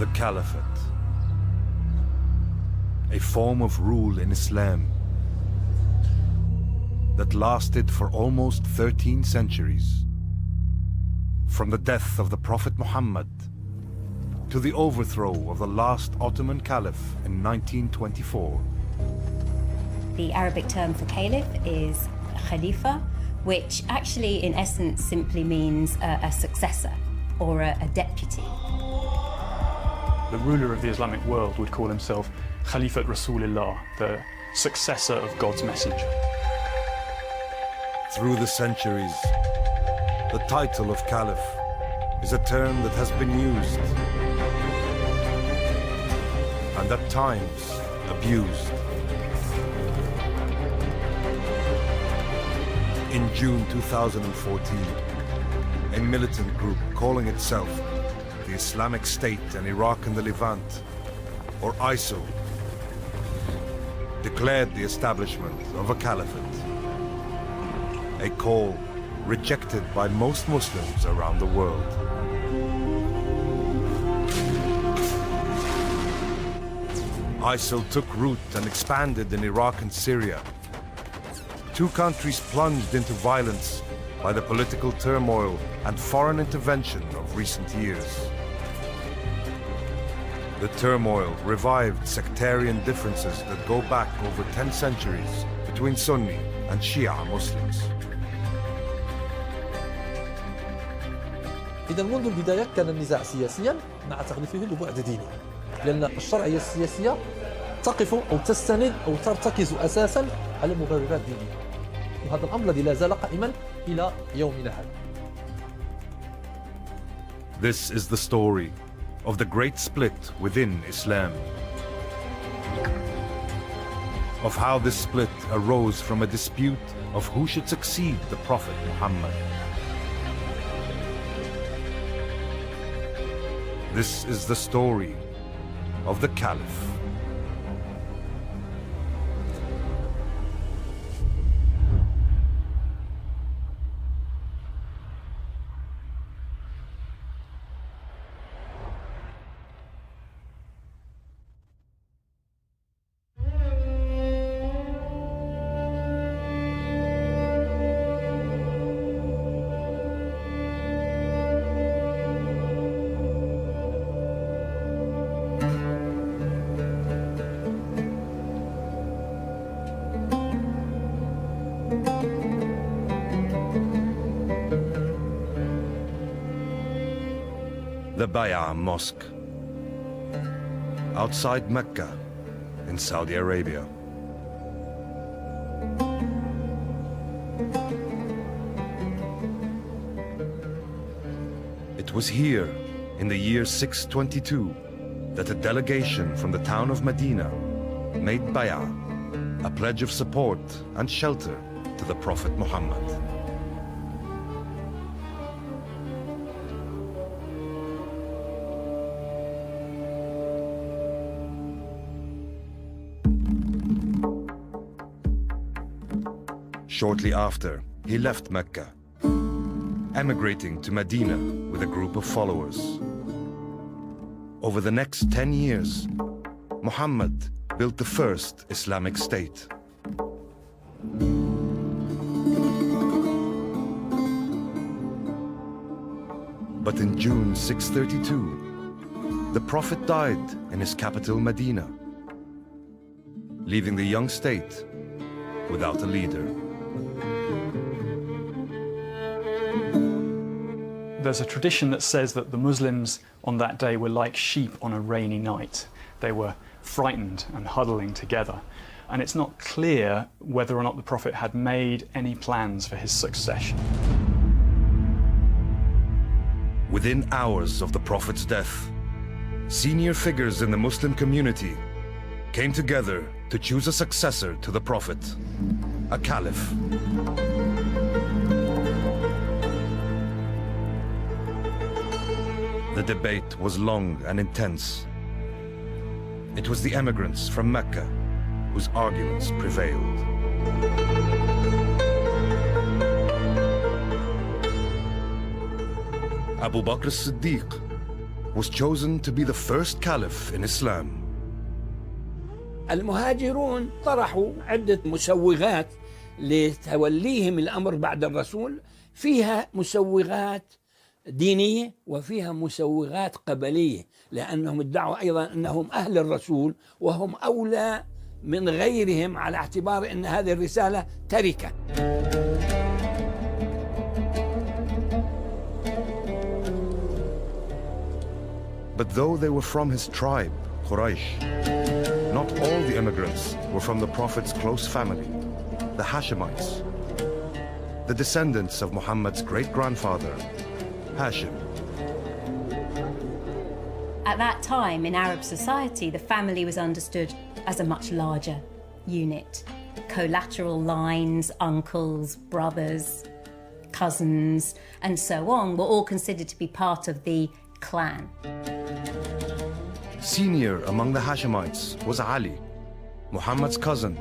The Caliphate, a form of rule in Islam that lasted for almost 13 centuries. From the death of the Prophet Muhammad to the overthrow of the last Ottoman Caliph in 1924. The Arabic term for Caliph is Khalifah, which actually in essence simply means a successor or a deputy. The ruler of the Islamic world would call himself Khalifat Rasulillah, the successor of God's message. Through the centuries, the title of Caliph is a term that has been used and at times abused. In June 2014, a militant group calling itself the Islamic State in Iraq and the Levant, or ISIL, declared the establishment of a caliphate, a call rejected by most Muslims around the world. ISIL took root and expanded in Iraq and Syria. Two countries plunged into violence by the political turmoil and foreign intervention of recent years. The turmoil revived sectarian differences that go back over 10 centuries between Sunni and Shia Muslims. إذا منذ البداية كان النزاع سياسيا مع تغليفه لبعد ديني، لأن الشرعية السياسية تقف أو تستند أو ترتكز أساسا على مبررات دينية، وهذا الأمر الذي لا زال قائما إلى يومنا هذا. This is the story of the great split within Islam, of how this split arose from a dispute of who should succeed the Prophet Muhammad. This is the story of the Caliph. The Bay'a Mosque, outside Mecca in Saudi Arabia. It was here, in the year 622, that a delegation from the town of Medina made Bay'a, a pledge of support and shelter to the Prophet Muhammad. Shortly after, he left Mecca, emigrating to Medina with a group of followers. Over the next 10 years, Muhammad built the first Islamic state. But in June 632, the Prophet died in his capital Medina, leaving the young state without a leader. There's a tradition that says that the Muslims on that day were like sheep on a rainy night. They were frightened and huddling together. And it's not clear whether or not the Prophet had made any plans for his succession. Within hours of the Prophet's death, senior figures in the Muslim community came together to choose a successor to the Prophet, a Caliph. The debate was long and intense. It was the emigrants from Mecca whose arguments prevailed. Abu Bakr as-Siddiq, was chosen to be the first caliph in Islam. المهاجرون طرحوا عدة مسوغات لتوليهم الأمر بعد الرسول، فيها مسوغات دينية وفيها مسوغات قبلية، لأنهم ادعوا أيضا أنهم أهل الرسول وهم أولى من غيرهم على اعتبار أن هذه الرسالة تركة. But though they were from his tribe, Quraysh, not all the immigrants were from the Prophet's close family, the Hashemites, the descendants of Muhammad's great-grandfather, Hashim. At that time in Arab society, the family was understood as a much larger unit. Collateral lines, uncles, brothers, cousins, and so on were all considered to be part of the clan. Senior among the Hashemites was Ali, Muhammad's cousin,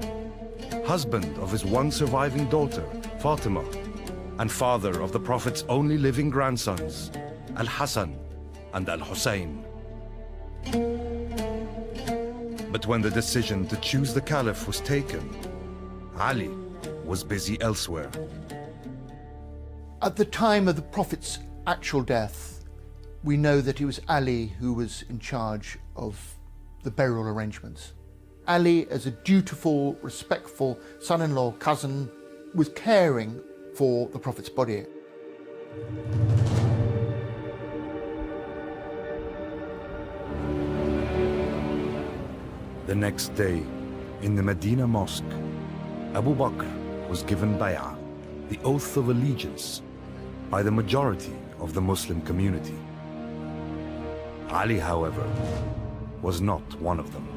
husband of his one surviving daughter, Fatima, and father of the Prophet's only living grandsons, Al-Hassan and Al-Hussein. But when the decision to choose the Caliph was taken, Ali was busy elsewhere. At the time of the Prophet's actual death, we know that it was Ali who was in charge of the burial arrangements. Ali, as a dutiful, respectful son-in-law, cousin, was caring for the Prophet's body. The next day, in the Medina Mosque, Abu Bakr was given bay'ah, the oath of allegiance, by the majority of the Muslim community. Ali, however, was not one of them.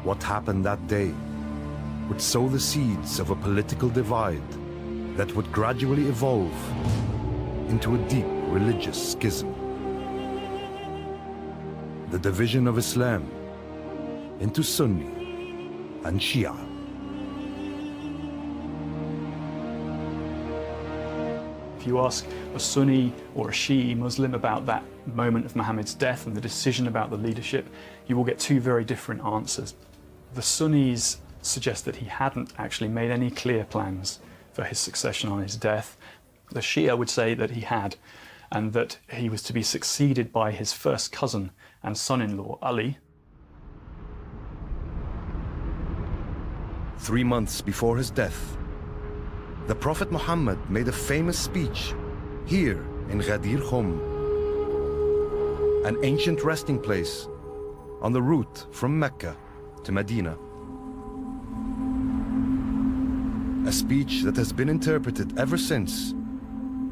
What happened that day would sow the seeds of a political divide that would gradually evolve into a deep religious schism. The division of Islam into Sunni and Shia. If you ask a Sunni or a Shi'i Muslim about that moment of Muhammad's death and the decision about the leadership, you will get two very different answers. The Sunnis suggest that he hadn't actually made any clear plans for his succession on his death. The Shia would say that he had, and that he was to be succeeded by his first cousin and son-in-law, Ali. 3 months before his death, the Prophet Muhammad made a famous speech here in Ghadir Khum, an ancient resting place on the route from Mecca to Medina. A speech that has been interpreted ever since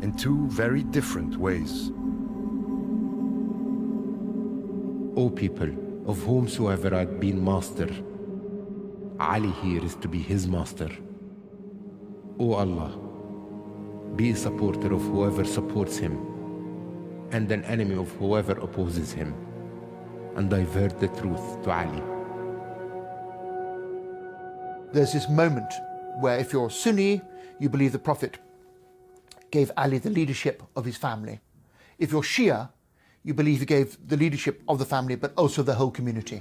in two very different ways. O people, of whomsoever I've been master, Ali here is to be his master. O Allah, be a supporter of whoever supports him, and an enemy of whoever opposes him, and divert the truth to Ali. There's this moment where if you're Sunni, you believe the Prophet gave Ali the leadership of his family. If you're Shia, you believe he gave the leadership of the family, but also the whole community.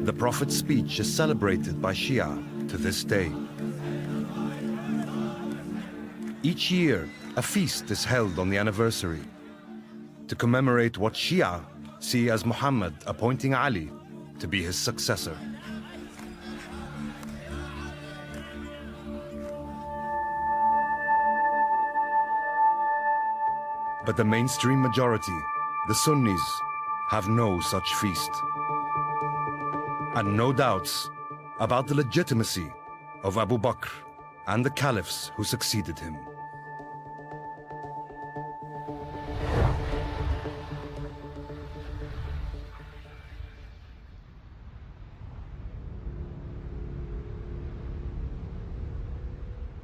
The Prophet's speech is celebrated by Shia to this day. Each year, a feast is held on the anniversary to commemorate what Shia see as Muhammad appointing Ali to be his successor. But the mainstream majority, the Sunnis, have no such feast. And no doubts about the legitimacy of Abu Bakr and the caliphs who succeeded him.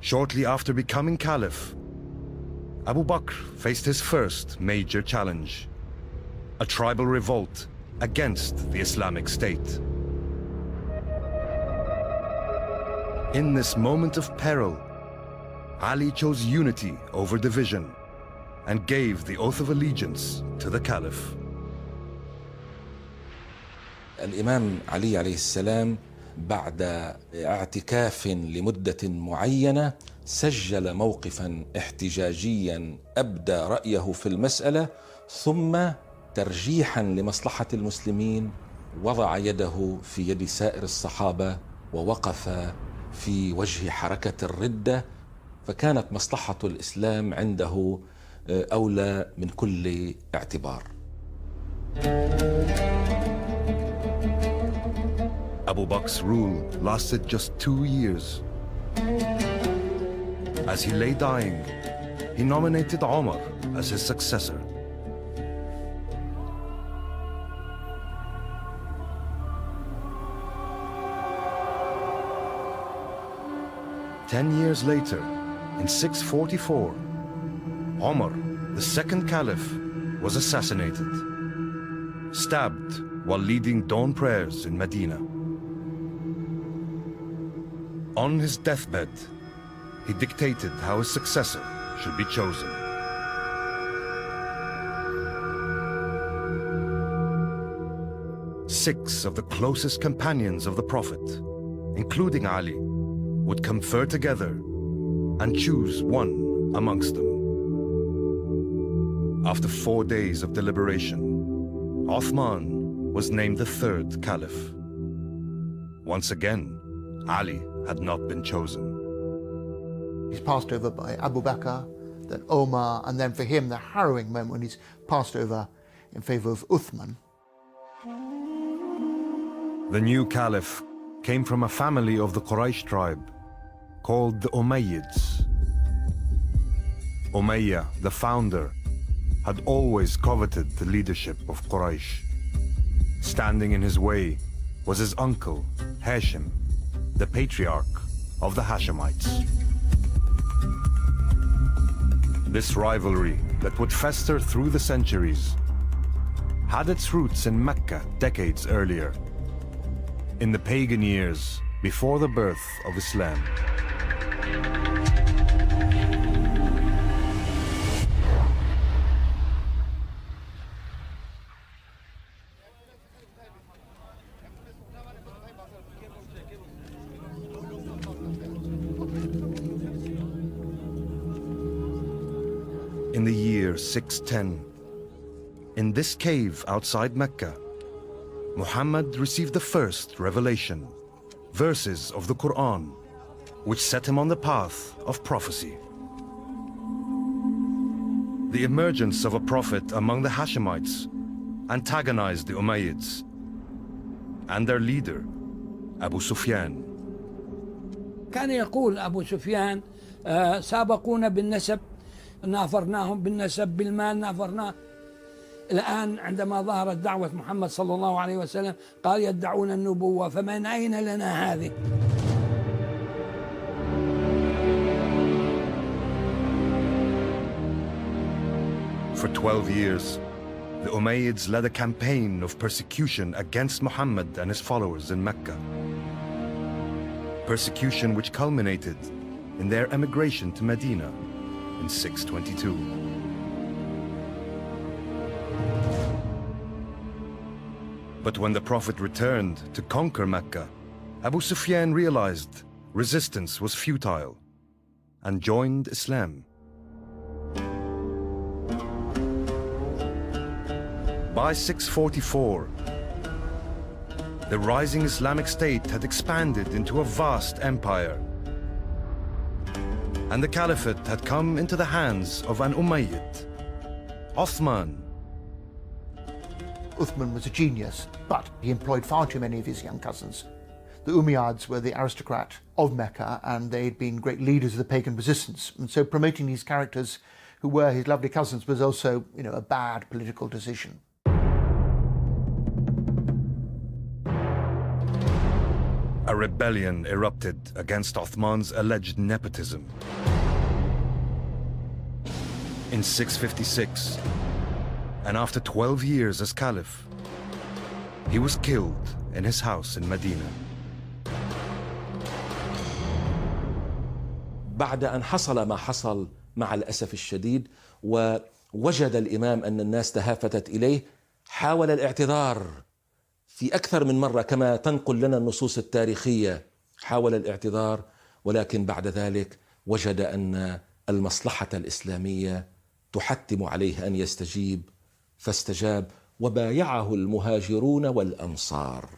Shortly after becoming caliph, Abu Bakr faced his first major challenge, a tribal revolt against the Islamic State. In this moment of peril, Ali chose unity over division and gave the oath of allegiance to the Caliph. الإمام علي عليه السلام بعد اعتكاف لمدة معينة سجل موقفا احتجاجيا أبدى رأيه في المسألة، ثم ترجيحا لمصلحة المسلمين وضع يده في يد سائر الصحابة ووقف في وجه حركة الردة، فكانت مصلحة الإسلام عنده أولى من كل اعتبار. Abu Bakr's rule lasted just 2 years. As he lay dying, he nominated Omar as his successor. Ten years later, in 644, Omar, the second caliph, was assassinated, stabbed while leading dawn prayers in Medina. On his deathbed, he dictated how his successor should be chosen. Six of the closest companions of the Prophet, including Ali, would confer together and choose one amongst them. After 4 days of deliberation, Uthman was named the third caliph. Once again, Ali had not been chosen. He's passed over by Abu Bakr, then Omar, and then for him the harrowing moment when he's passed over in favor of Uthman. The new caliph came from a family of the Quraysh tribe called the Umayyads. Umayyad, the founder, had always coveted the leadership of Quraysh. Standing in his way was his uncle, Hashim, the patriarch of the Hashemites. This rivalry that would fester through the centuries had its roots in Mecca decades earlier, in the pagan years before the birth of Islam. In the year 610, in this cave outside Mecca, Muhammad received the first revelation, verses of the Quran, which set him on the path of prophecy. The emergence of a prophet among the Hashemites antagonized the Umayyads and their leader, Abu Sufyan. كان يقول أبو سفيان سابقونا بالنسب نافرناهم بالنسب بالمال نافرناه. الآن عندما ظهرت دعوة محمد صلى الله عليه وسلم قال يدعون النبوة، فمن أين لنا هذه؟ For 12 years, the Umayyads led a campaign of persecution against Muhammad and his followers in Mecca. Persecution which culminated in their emigration to Medina in 622. But when the Prophet returned to conquer Mecca, Abu Sufyan realized resistance was futile and joined Islam. By 644, the rising Islamic State had expanded into a vast empire, and the Caliphate had come into the hands of an Umayyad, Uthman. Uthman was a genius, but he employed far too many of his young cousins. The Umayyads were the aristocrat of Mecca, and they'd been great leaders of the pagan resistance. And so promoting these characters who were his lovely cousins was also, a bad political decision. A rebellion erupted against Uthman's alleged nepotism. In 656, and after 12 years as Caliph, he was killed in his house in Medina. بعد أن حصل ما حصل مع الأسف الشديد ووجد الإمام أن الناس تهافتت إليه، حاول الاعتذار في أكثر من مرة كما تنقل لنا النصوص التاريخية، حاول الاعتذار، ولكن بعد ذلك وجد أن المصلحة الإسلامية تحتم عليه أن يستجيب، فاستجاب وبايعه المهاجرون والأنصار.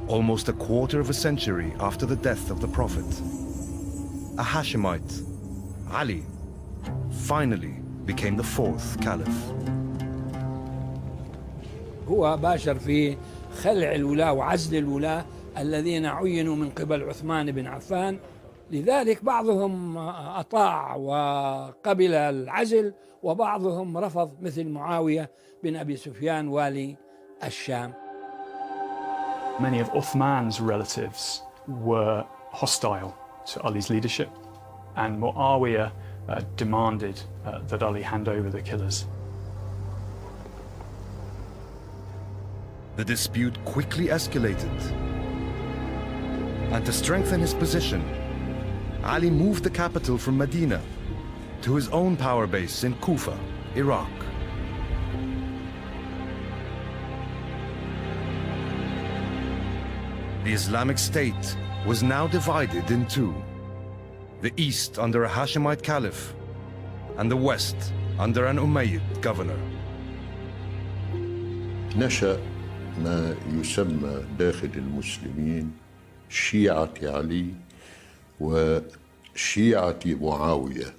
Almost a quarter of a century after the death of the Prophet, a Hashemite, Ali, finally became the fourth Caliph. هو باشر في خلع الولاة وعزل الولاة الذين عينوا من قبل عثمان بن عفان، لذلك بعضهم أطاع وقبل العزل وبعضهم رفض، مثل معاوية بن أبي سفيان والي الشام. Many of Uthman's relatives were hostile to Ali's leadership, and Muawiyah demanded that Ali hand over the killers. The dispute quickly escalated, and to strengthen his position, Ali moved the capital from Medina to his own power base in Kufa, Iraq. The Islamic State was now divided in two: the east under a Hashemite Caliph, and the west under an Umayyad governor. نشأ ما يسمى داخل المسلمين شيعة علي وشيعة معاوية،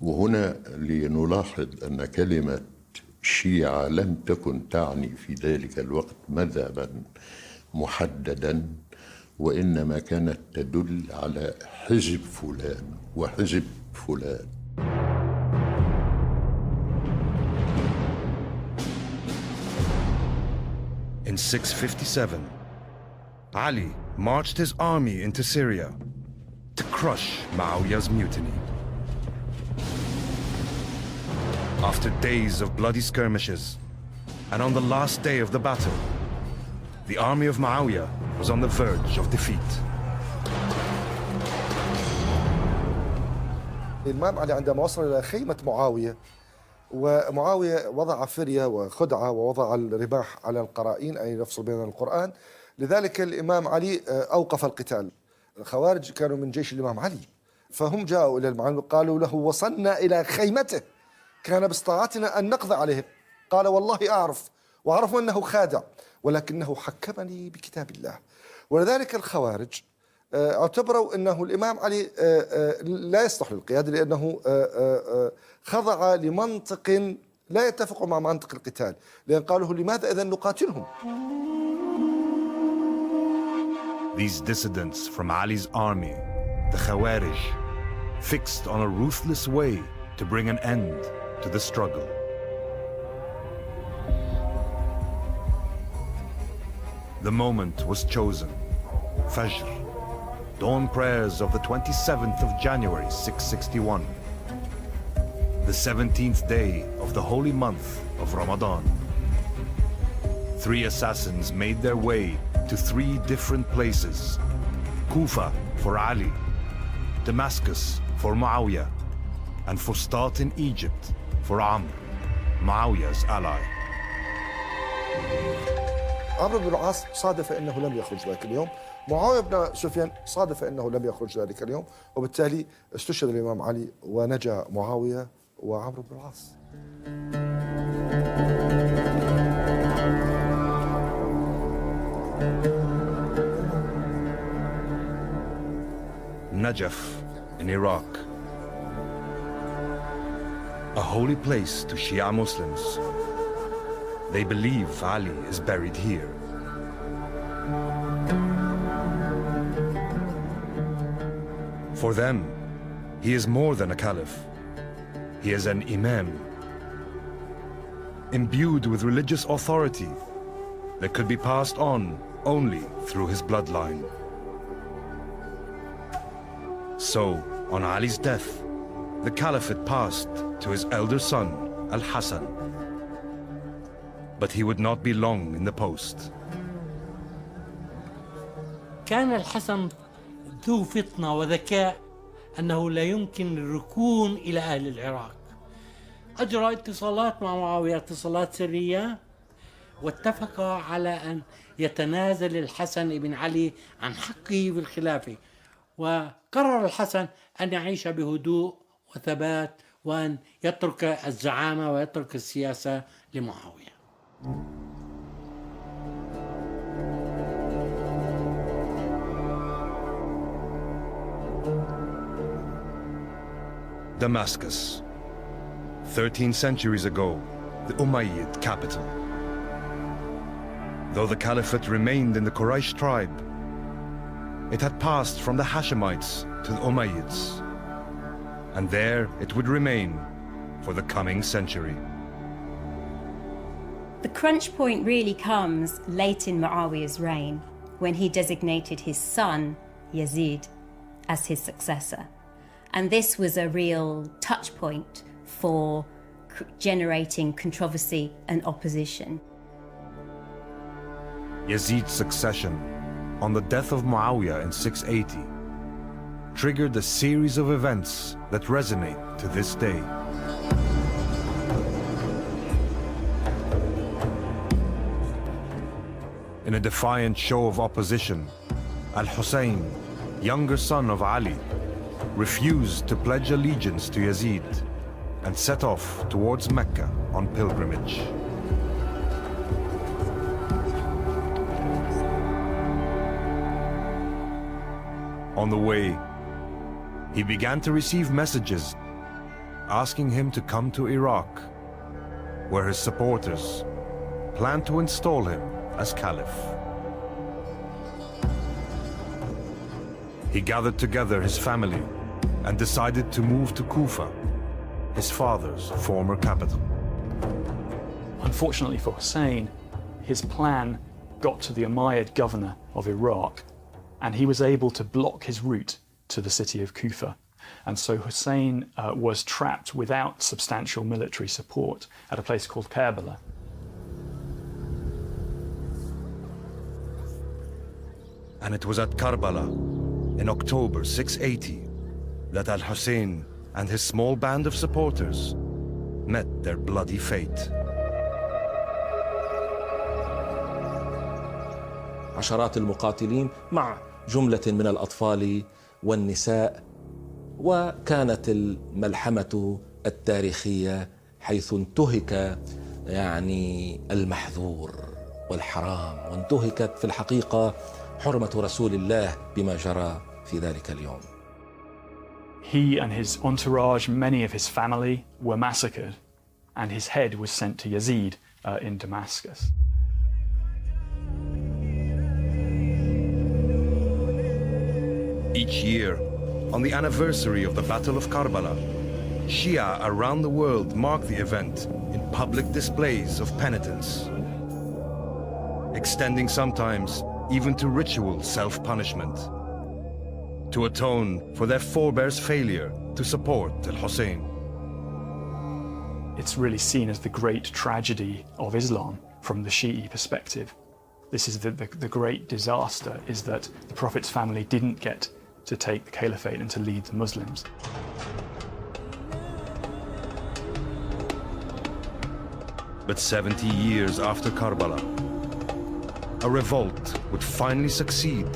وهنا لنلاحظ أن كلمة شيعة لم تكن تعني في ذلك الوقت مذهبا محددا، وإنما كانت تدل على حزب فلان وحزب فلان. In 657, Ali marched his army into Syria to crush Muawiyah's mutiny. After days of bloody skirmishes, and on the last day of the battle, the army of Muawiyah was on the verge of defeat. الإمام علي عندما وصل إلى خيمة معاوية، ومعاوية وضع فرية وخدعة ووضع الرماح على القرائين أي يفصل بين القرآن، لذلك الإمام علي أوقف القتال. الخوارج كانوا من جيش الإمام علي، فهم جاءوا إلى المعلم قالوا له: وصلنا إلى خيمته، كان باستطاعتنا أن نقضي عليه. قال: والله أعرف، وعرفوا أنه خادع، ولكنه حكمني بكتاب الله. ولذلك الخوارج اعتبروا أنه الإمام علي لا يصلح للقيادة، لأنه خضع لمنطق لا يتفق مع منطق القتال، لأن قالوا: لماذا إذن نقاتلهم؟ These dissidents from Ali's army, the Khawarij, fixed on a ruthless way to bring an end to the struggle. The moment was chosen. Fajr, dawn prayers of the 27th of January, 661. The 17th day of the holy month of Ramadan. 3 assassins made their way to 3 different places: Kufa for Ali, Damascus for Muawiyah, and Fustat in Egypt for Amr, Muawiyah's ally. عمرو بن العاص صادف أنه لم يخرج ذلك اليوم، معاوية بن سفيان صادف أنه لم يخرج ذلك اليوم، وبالتالي استشهد الإمام علي ونجا معاوية وعمرو بن العاص. Najaf in Iraq, a holy place to Shia Muslims. They believe Ali is buried here. For them, he is more than a caliph. He is an imam, imbued with religious authority that could be passed on only through his bloodline. So, on Ali's death, the caliphate passed to his elder son, al-Hassan. But he would not be long in the post. وكان الحسن ذو فطنة وذكاء أنه لا يمكن الركون إلى أهل العراق. أجرى اتصالات مع معاوية، اتصالات سرية، واتفق على أن يتنازل الحسن بن علي عن حقه بالخلافة، وقرر الحسن أن يعيش بهدوء وثبات وأن يترك الزعامة ويترك السياسة لمعاوية. Damascus, 13 centuries ago, the Umayyad capital. Though the caliphate remained in the Quraysh tribe, it had passed from the Hashemites to the Umayyads, and there it would remain for the coming century. The crunch point really comes late in Muawiyah's reign, when he designated his son, Yazid, as his successor. And this was a real touch point for generating controversy and opposition. Yazid's succession on the death of Muawiyah in 680 triggered a series of events that resonate to this day. In a defiant show of opposition, Al-Hussein, younger son of Ali, refused to pledge allegiance to Yazid and set off towards Mecca on pilgrimage. On the way, he began to receive messages asking him to come to Iraq, where his supporters planned to install him as Caliph. He gathered together his family and decided to move to Kufa, his father's former capital. Unfortunately for Hussein, his plan got to the Umayyad governor of Iraq, and he was able to block his route to the city of Kufa. And so Hussein was trapped without substantial military support at a place called Karbala. And it was at Karbala, in October 680, that Al-Hussein and his small band of supporters met their bloody fate. عشرات المقاتلين مع جملة من الأطفال والنساء، وكانت الملحمة التاريخية حيث انتهك المحظور والحرام، وانتهكت في الحقيقة حرمة رسول الله بما جرى في ذلك اليوم. He and his entourage, many of his family, were massacred, and his head was sent to Yazid in Damascus. Each year, on the anniversary of the Battle of Karbala, Shia around the world mark the event in public displays of penitence, extending sometimes even to ritual self-punishment, to atone for their forebears' failure to support Al-Hussein. It's really seen as the great tragedy of Islam from the Shi'i perspective. This is the great disaster, is that the Prophet's family didn't get to take the caliphate and to lead the Muslims. But 70 years after Karbala, a revolt would finally succeed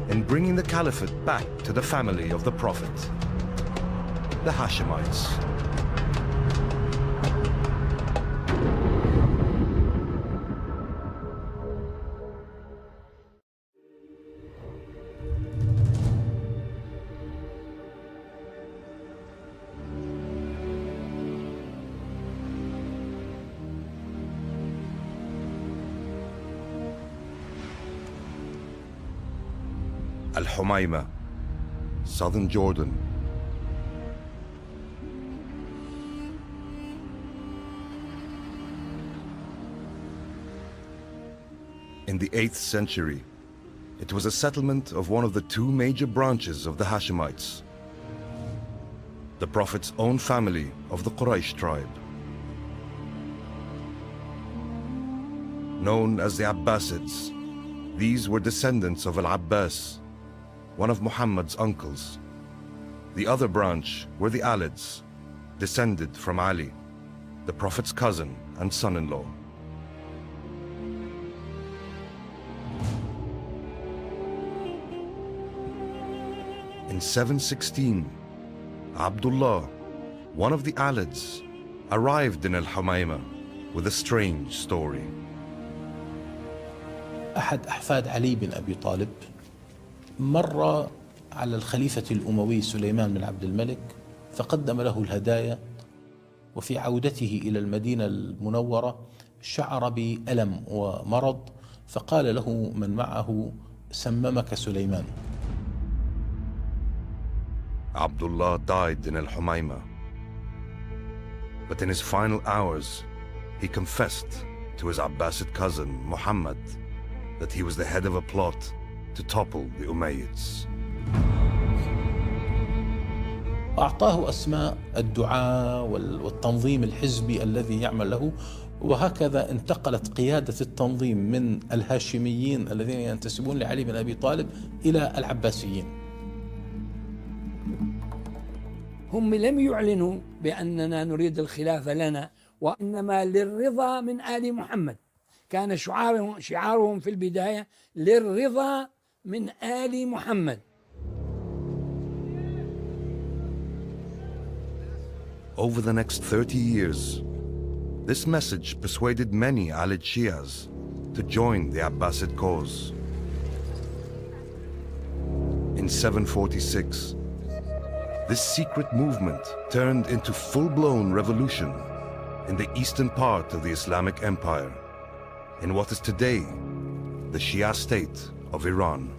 in bringing the caliphate back to the family of the Prophet, the Hashemites. Al-Humayma, southern Jordan. In the 8th century, it was a settlement of one of the two major branches of the Hashemites, the Prophet's own family of the Quraysh tribe. Known as the Abbasids, These were descendants of al-Abbas, one of Muhammad's uncles. The other branch were the Alids, descended from Ali, the Prophet's cousin and son-in-law. In 716, Abdullah, one of the Alids, arrived in Al-Humayma with a strange story. أحد أحفاد علي بن أبي طالب مر على الخليفة الأموي سليمان بن عبد الملك فقدم له الهدايا، وفي عودته إلى المدينة المنورة شعر بألم ومرض، فقال له من معه: سممك سليمان. Abdullah died in Al-Humayma. But in his final hours, he confessed to his Abbasid cousin, Muhammad, that he was the head of a plot to topple the Umayyads. أعطاه أسماء الدعاة والتنظيم الحزبي الذي يعمل له، وهكذا انتقلت قيادة التنظيم من الهاشميين الذين ينتسبون لعلي بن أبي طالب إلى العباسيين. هم لم يعلنوا بأننا نريد الخلافة لنا، وإنما للرضا من آل محمد. كان شعارهم في البداية للرضا من آل محمد. Over the next 30 years, this message persuaded many Alid Shias to join the Abbasid cause. In 746, this secret movement turned into full-blown revolution in the eastern part of the Islamic Empire, in what is today the Shia state of Iran.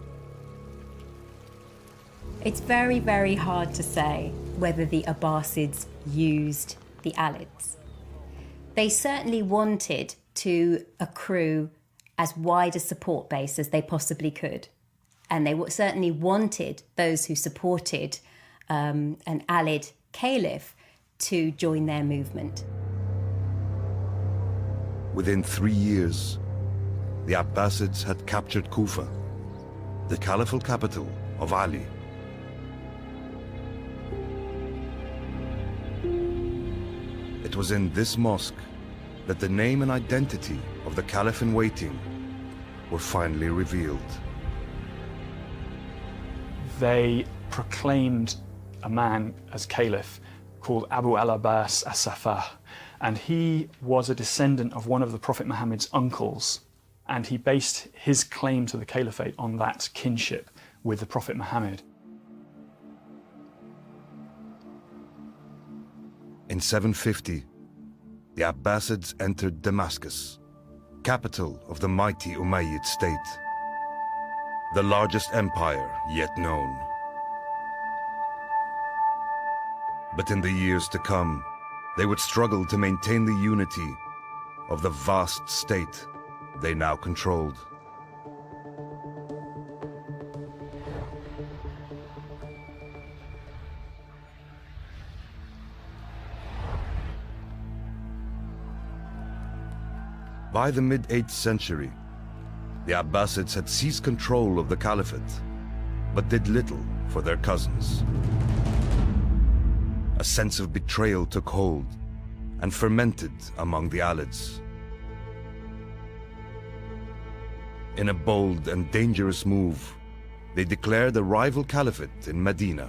It's very, very hard to say whether the Abbasids used the Alids. They certainly wanted to accrue as wide a support base as they possibly could. And they certainly wanted those who supported an Alid Caliph to join their movement. Within 3 years, the Abbasids had captured Kufa, the caliphal capital of Ali. It was in this mosque that the name and identity of the Caliph-in-waiting were finally revealed. They proclaimed a man as Caliph called Abu al-Abbas as-Safah, and he was a descendant of one of the Prophet Muhammad's uncles, and he based his claim to the Caliphate on that kinship with the Prophet Muhammad. In 750, the Abbasids entered Damascus, capital of the mighty Umayyad state, the largest empire yet known. But in the years to come, they would struggle to maintain the unity of the vast state they now controlled. By the mid-8th century, the Abbasids had seized control of the Caliphate, but did little for their cousins. A sense of betrayal took hold and fermented among the Alids. In a bold and dangerous move, they declared a rival caliphate in Medina.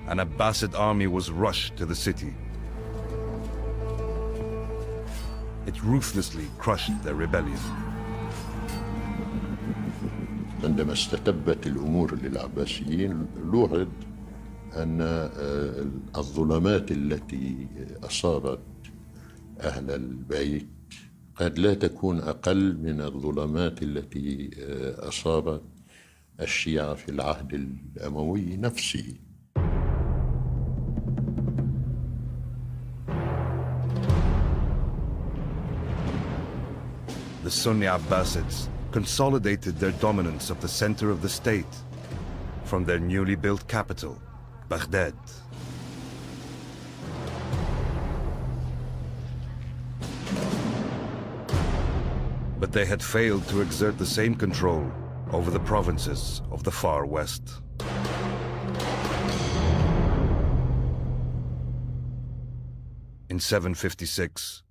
An Abbasid army was rushed to the city. It ruthlessly crushed their rebellion. عندما استتبت الأمور للعباسيين لوعد أن الظلمات التي أصابت أهل البيت قد لا تكون أقل من الظلمات التي أصابت الشيعة في العهد الأموي نفسه. The Sunni Abbasids consolidated their dominance of the center of the state from their newly built capital, Baghdad. But they had failed to exert the same control over the provinces of the far west. In 756,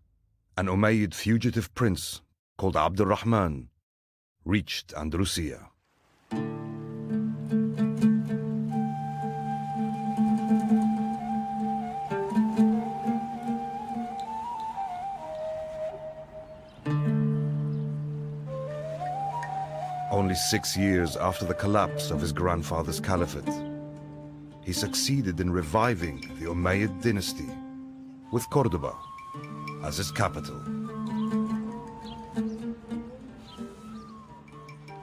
an Umayyad fugitive prince called Abd al-Rahman reached Andalusia. Only 6 years after the collapse of his grandfather's caliphate, he succeeded in reviving the Umayyad dynasty with Cordoba as its capital.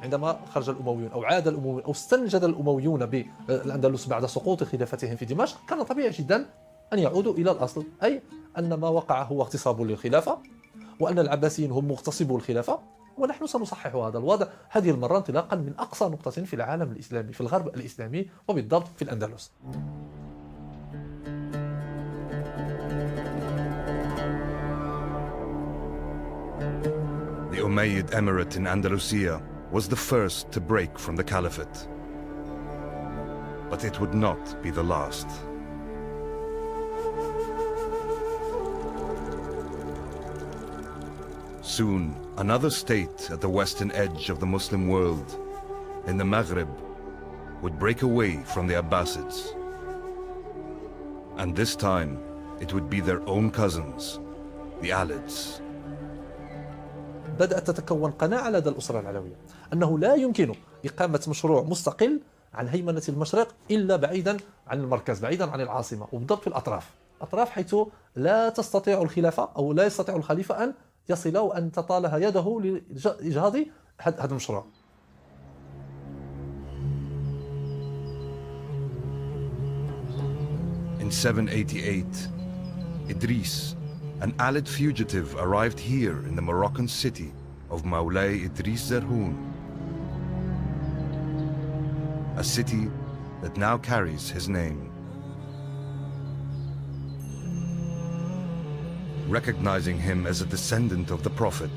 عندما خرج الأمويون أو عاد الأمويون أو استنجد الأمويون بالأندلس بعد سقوط خلافتهم في دمشق، كان طبيعي جدا أن يعودوا إلى الأصل، أي أن ما وقع هو اغتصاب للخلافة، وأن العباسيين هم مغتصبو الخلافة، ونحن سنصحح هذا الوضع هذه المرة انطلاقا من أقصى نقطة في العالم الإسلامي، في الغرب الإسلامي وبالضبط في الأندلس. The Umayyad Emirate in Andalusia was the first to break from the Caliphate. But it would not be the last. Soon, another state at the western edge of the Muslim world, in the Maghreb, would break away from the Abbasids. And this time, it would be their own cousins, the Alids. بدأت تتكون قناعة لدى الأسرة العلوية أنه لا يمكن إقامة مشروع مستقل عن هيمنة المشرق إلا بعيدا عن المركز، بعيدا عن العاصمة، وبالضبط في الأطراف حيث لا تستطيع الخلافة أو لا يستطيع الخليفة أن يصل وأن تطالها يده لإجهاض هذا المشروع. In 788, Idris, an Alid fugitive, arrived here in the Moroccan city of Moulay Idris Zerhoun, a city that now carries his name. Recognizing him as a descendant of the Prophet,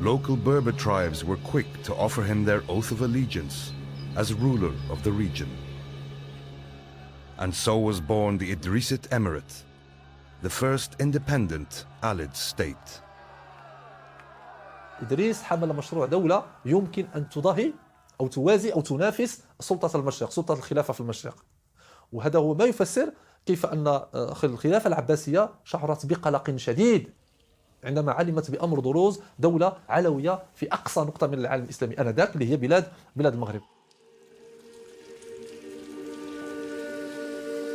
local Berber tribes were quick to offer him their oath of allegiance as ruler of the region. And so was born the Idrisid Emirate, the first independent Alid state. إدريس حمل مشروع دولة يمكن أن تضاهي أو توازي أو تنافس سلطة المشرق، سلطة الخلافة في المشرق. وهذا هو ما يفسر كيف أن الخلافة العباسية شعرت بقلق شديد عندما علمت بأمر بروز دولة علوية في أقصى نقطة من العالم الإسلامي آنذاك، اللي هي بلاد المغرب.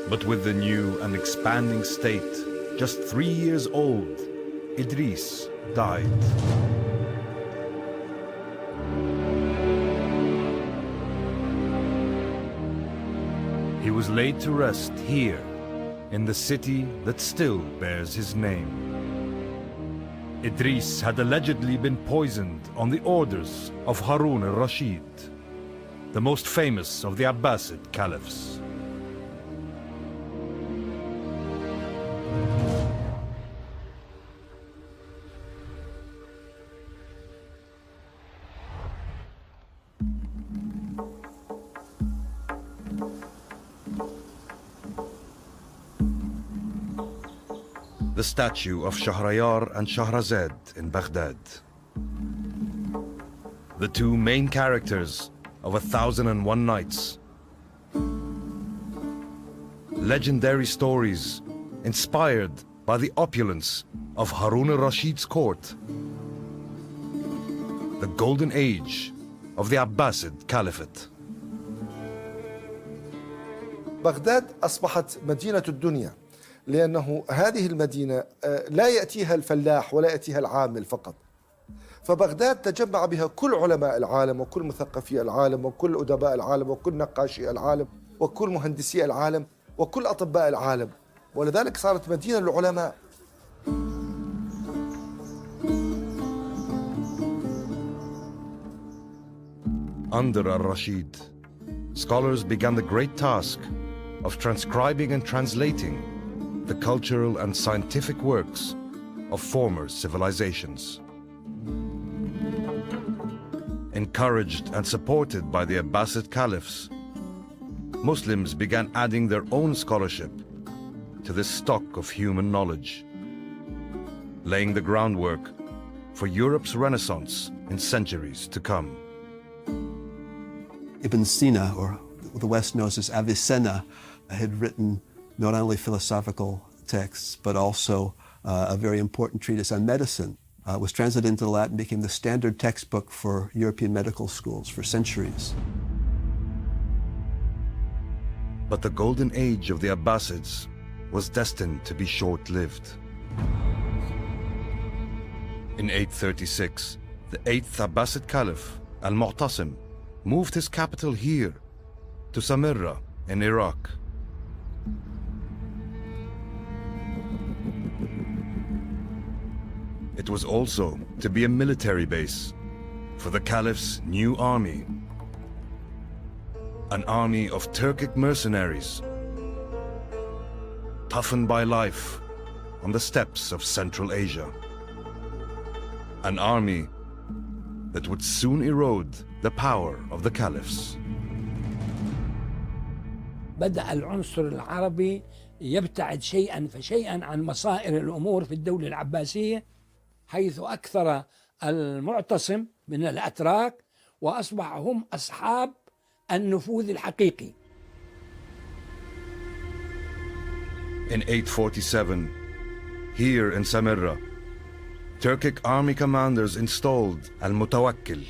But with the new and expanding state, just 3 years old, Idris died. He was laid to rest here, in the city that still bears his name. Idris had allegedly been poisoned on the orders of Harun al-Rashid, the most famous of the Abbasid caliphs. The statue of Shahrayar and Shahrazad in Baghdad. The two main characters of 1001 Nights. Legendary stories inspired by the opulence of Harun al-Rashid's court. The golden age of the Abbasid Caliphate. بغداد أصبحت مدينة الدنيا، لأنه هذه المدينة لا يأتيها الفلاح ولا يأتيها العامل فقط، فبغداد تجمع بها كل علماء العالم وكل مثقفي العالم وكل أدباء العالم وكل نقاشي العالم وكل مهندسي العالم وكل أطباء العالم، ولذلك صارت مدينة للعلماء. Under al-Rashid, scholars began the great task of transcribing and translating the cultural and scientific works of former civilizations. Encouraged and supported by the Abbasid caliphs, Muslims began adding their own scholarship to this stock of human knowledge, laying the groundwork for Europe's Renaissance in centuries to come. Ibn Sina, or the West knows as Avicenna, had written not only philosophical texts, but also a very important treatise on medicine. Was translated into Latin, became the standard textbook for European medical schools for centuries. But the golden age of the Abbasids was destined to be short-lived. In 836, the 8th Abbasid Caliph, al-Mu'tasim, moved his capital here, to Samarra in Iraq. It was also to be a military base for the Caliph's new army, an army of Turkic mercenaries, toughened by life on the steppes of Central Asia. An army that would soon erode the power of the Caliphs. بدأ العنصر العربي يبتعد شيئا فشيئا عن مصائر الأمور في الدولة العباسية، حيث أكثر المعتصم من الأتراك وأصبح هم أصحاب النفوذ الحقيقي. In 847, here in Samarra, Turkic army commanders installed al-Mutawakkil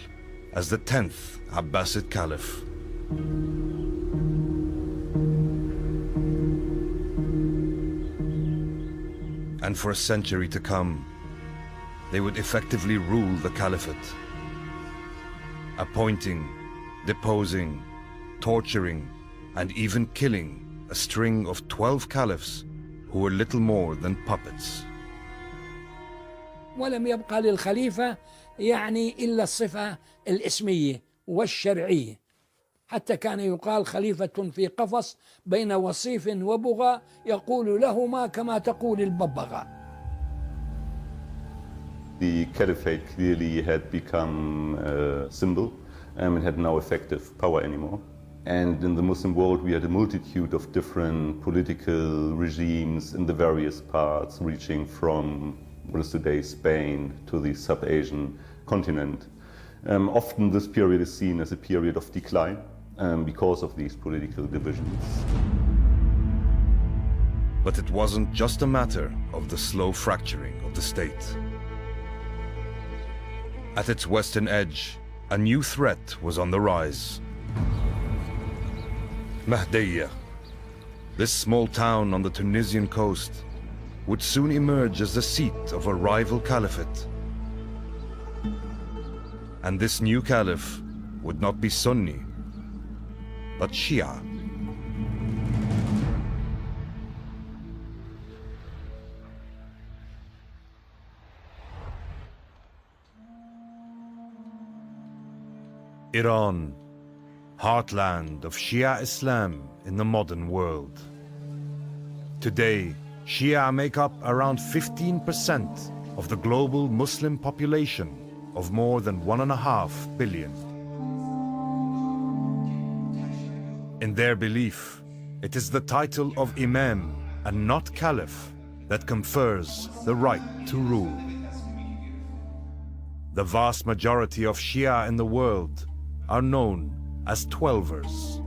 as the 10th Abbasid Caliph. And for a century to come, they would effectively rule the Caliphate, appointing, deposing, torturing, and even killing a string of 12 caliphs who were little more than puppets. ولم يبقى للخليفة يعني إلا الصفة الاسمية والشرعية، حتى كان يقال خليفة في قفص بين وصيف وبغى يقول لهما كما تقول الببغاء. The caliphate clearly had become a symbol and had no effective power anymore. And in the Muslim world we had a multitude of different political regimes in the various parts, reaching from what is today Spain to the sub-Asian continent. Often this period is seen as a period of decline because of these political divisions. But it wasn't just a matter of the slow fracturing of the state. At its western edge, a new threat was on the rise. Mahdiyya, this small town on the Tunisian coast, would soon emerge as the seat of a rival caliphate. And this new caliph would not be Sunni, but Shia. Iran, heartland of Shia Islam in the modern world. Today, Shia make up around 15% of the global Muslim population of more than 1.5 billion. In their belief, it is the title of Imam and not Caliph that confers the right to rule. The vast majority of Shia in the world are known as Twelvers.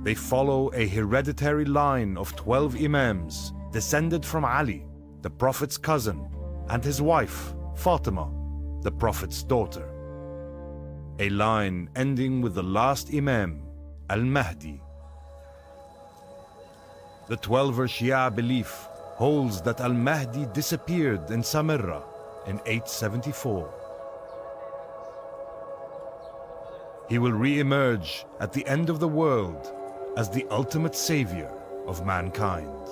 They follow a hereditary line of 12 Imams descended from Ali, the Prophet's cousin, and his wife, Fatima, the Prophet's daughter. A line ending with the last Imam, al-Mahdi. The Twelver Shia belief holds that al-Mahdi disappeared in Samarra in 874. He will re-emerge at the end of the world as the ultimate savior of mankind.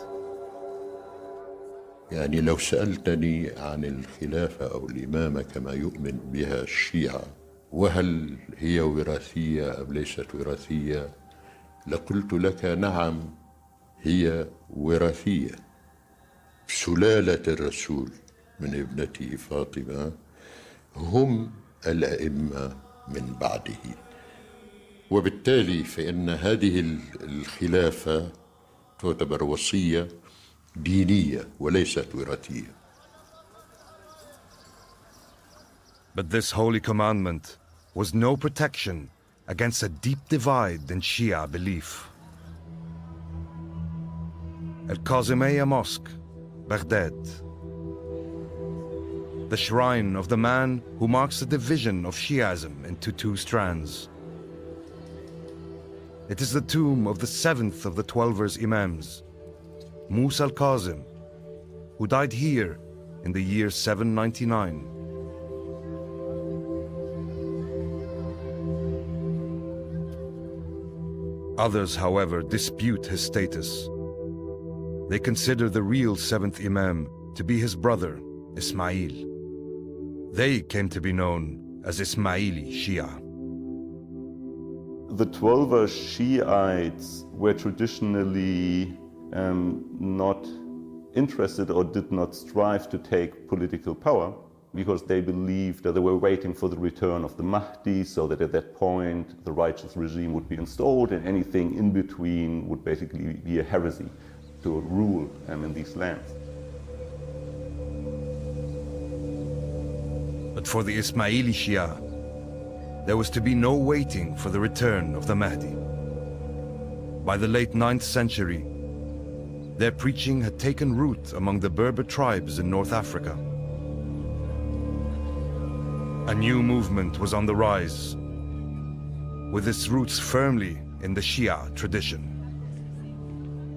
يعني لو سألتني عن الخلافة أو الإمامة كما يؤمن بها الشيعة، وهل هي وراثية أم ليست وراثية، لقلت لك نعم هي وراثية. سلالة الرسول من ابنته فاطمة هم الأئمة من بعده. وبالتالي فإن هذه الخلافة تعتبر وصية دينية وليست وراثية. But this holy commandment was no protection against a deep divide in Shia belief. Al-Kazimiyya Mosque, Baghdad. The shrine of the man who marks the division of Shi'ism into two strands. It is the tomb of the seventh of the Twelver's Imams, Musa al-Kazim, who died here in the year 799. Others, however, dispute his status. They consider the real seventh Imam to be his brother, Ismail. They came to be known as Ismaili Shia. The Twelver Shiites were traditionally not interested or did not strive to take political power because they believed that they were waiting for the return of the Mahdi, so that at that point the righteous regime would be installed and anything in between would basically be a heresy to rule in these lands. But for the Ismaili Shia, there was to be no waiting for the return of the Mahdi. By the late 9th century, their preaching had taken root among the Berber tribes in North Africa. A new movement was on the rise, with its roots firmly in the Shia tradition.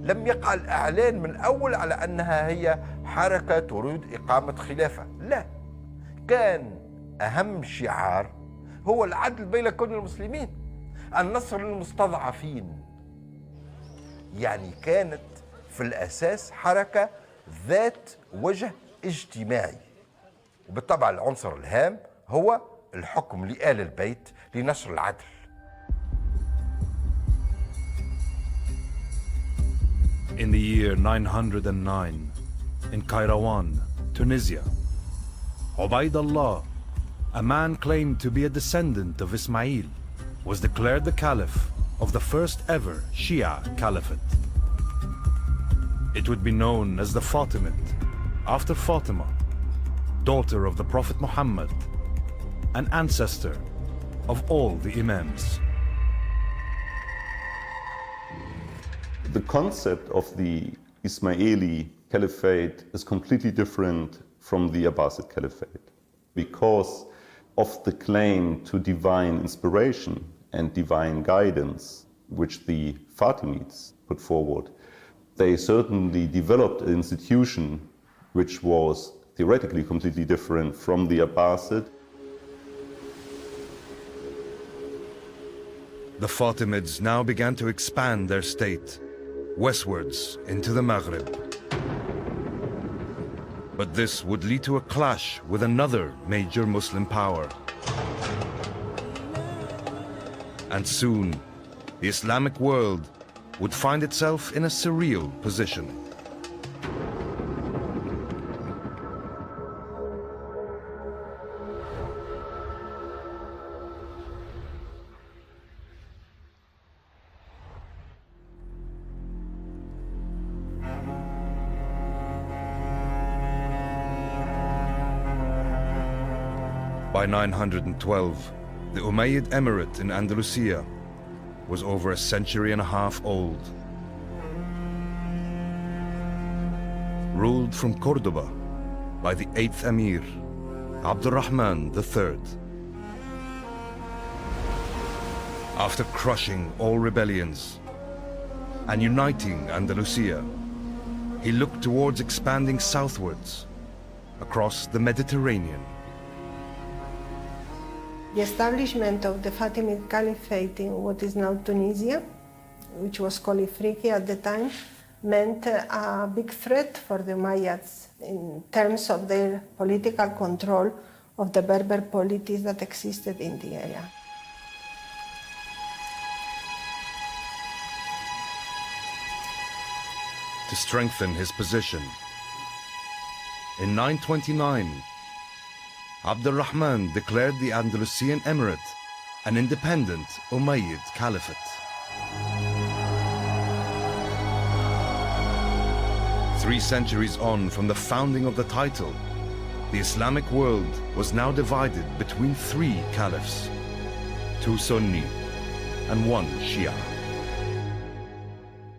لم يقع الإعلان من أول على أنها هي حركة تريد إقامة خلافة، لا، كان أهم شعار هو العدل بين كل المسلمين، النصر للمستضعفين. يعني كانت في الأساس حركة ذات وجه اجتماعي، وبالطبع العنصر الهام هو الحكم لآل البيت لنشر العدل. In the year 909, in Kairouan, Tunisia, Ubaydullah, a man claimed to be a descendant of Ismail, was declared the Caliph of the first ever Shia Caliphate. It would be known as the Fatimid, after Fatima, daughter of the Prophet Muhammad, an ancestor of all the Imams. The concept of the Ismaili Caliphate is completely different from the Abbasid Caliphate because of the claim to divine inspiration and divine guidance which the Fatimids put forward. They certainly developed an institution which was theoretically completely different from the Abbasid. The Fatimids now began to expand their state westwards into the Maghreb. But this would lead to a clash with another major Muslim power. And soon, the Islamic world would find itself in a surreal position. By 912, the Umayyad Emirate in Andalusia was over a century and a half old. Ruled from Cordoba by the 8th Emir, Abdurrahman III. After crushing all rebellions and uniting Andalusia, he looked towards expanding southwards across the Mediterranean. The establishment of the Fatimid Caliphate in what is now Tunisia, which was called Ifriqiya at the time, meant a big threat for the Umayyads in terms of their political control of the Berber polities that existed in the area. To strengthen his position, in 929, Abdurrahman declared the Andalusian Emirate an independent Umayyad Caliphate. Three centuries on from the founding of the title, the Islamic world was now divided between three caliphs, two Sunni and one Shia.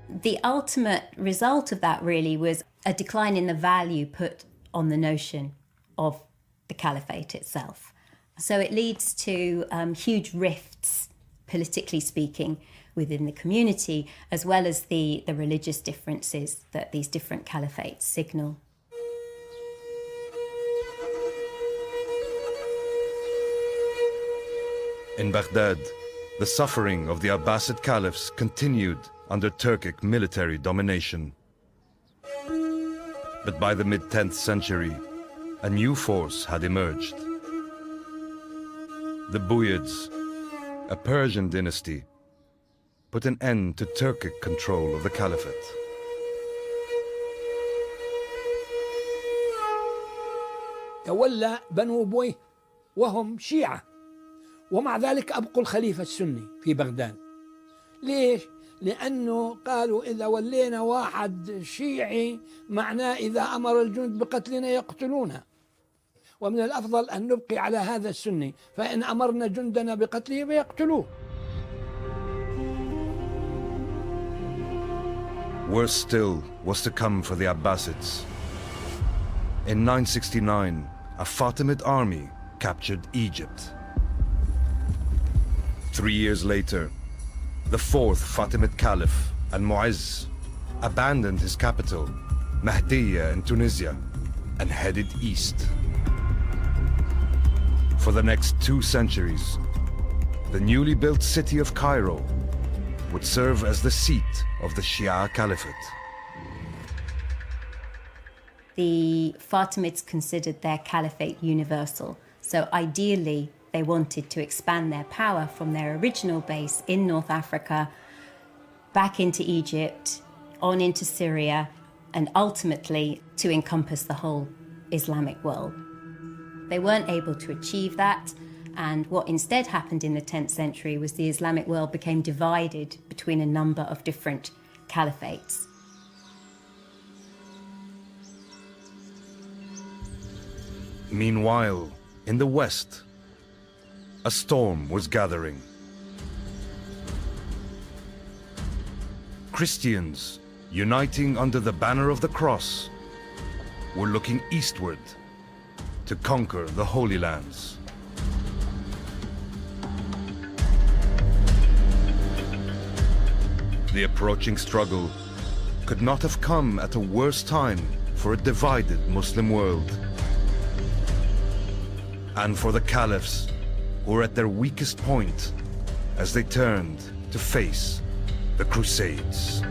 The ultimate result of that really was a decline in the value put on the notion of the caliphate itself. So it leads to huge rifts, politically speaking, within the community, as well as the religious differences that these different caliphates signal. In Baghdad, the suffering of the Abbasid caliphs continued under Turkic military domination. But by the mid-10th century, a new force had emerged. The Buyids, a Persian dynasty, put an end to Turkic control of the caliphate. تولى بنو بويه وهم شيعة، ومع ذلك أبقوا الخليفة السني في بغداد. ليش؟ لأنه قالوا إذا ولينا واحد شيعي معناه إذا أمر الجند بقتلنا يقتلونه، ومن الأفضل أن نبقي على هذا السني، فإن أمرنا جندنا بقتله فيقتلوه. Worse still was to come for the Abbasids. In 969, a Fatimid army captured Egypt. 3 years later, the fourth Fatimid Caliph, al-Mu'izz, abandoned his capital, Mahdiya in Tunisia, and headed east. For the next 2 centuries, the newly built city of Cairo would serve as the seat of the Shia Caliphate. The Fatimids considered their caliphate universal, so ideally they wanted to expand their power from their original base in North Africa back into Egypt, on into Syria, and ultimately to encompass the whole Islamic world. They weren't able to achieve that, and what instead happened in the 10th century was the Islamic world became divided between a number of different caliphates. Meanwhile, in the west, a storm was gathering. Christians, uniting under the banner of the cross, were looking eastward to conquer the Holy Lands. The approaching struggle could not have come at a worse time for a divided Muslim world. And for the caliphs who were at their weakest point as they turned to face the Crusades.